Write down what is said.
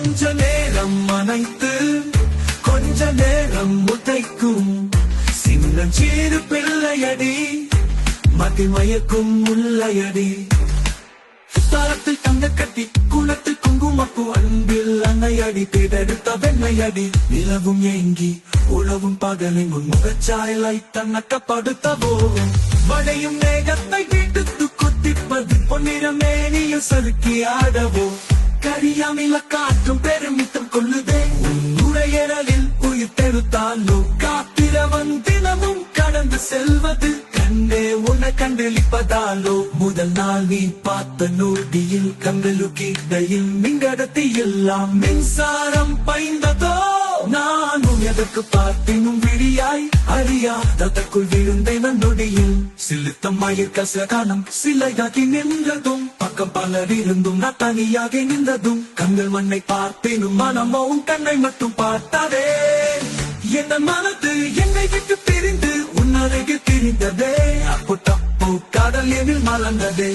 கொஞ்ச நேரம் அணைத்து கொஞ்ச நேரம் முத்தைக்கும் சின்னஞ்சீறு பிள்ளையடி மதிமயக்கும் முல்லையடி தரத்தில் தங்க கட்டி குளத்தில் குங்குமப்பு அன்பில் அன்னையடி பிறடுத்த வெண்மையடி நிலவும் ஏங்கி உழவும் பகலை முன்முகச்சாயலை தன்னக்கப்படுத்தவோ வடையும் மேகத்தை வீட்டுக்கு கொத்திப்பது பொன்னிறமேனியில் சறுக்கி ஆடவோ கரியாமில காற்றும் பெருமித்தம் கொள்ளுதே உரையறலில் உயிர் தெழுத்தாலோ காத்திரவன் தினமும் கடந்து செல்வது கண்டே உன்னை கண்டளிப்பதாலோ முதல் நாள் நீ பார்த்த நோட்டியில் கண்டலுக்கிடையில் மிங்கடத்தி எல்லாம் மின்சாரம் பைந்ததோ நானும் எதற்கு பார்த்தினும் விழியாய் அறியாததற்குள் விழுந்தேன் நொடியில் சிலுத்தம் மயிர் கசகாலம் சிலையாகி நின்றதும் பக்கம் பலர் இருந்தும் நான் தனியாகி நின்றதும் கண்கள் மண்ணை பார்த்தேனும் மனமோ உன் கண்ணை மட்டும் பார்த்தாரே என்ன மனது என்னை விட்டு பிரிந்து உன்னருகே திரிந்ததே அப்போ தப்போ கடல் எனில் மலர்ந்ததே.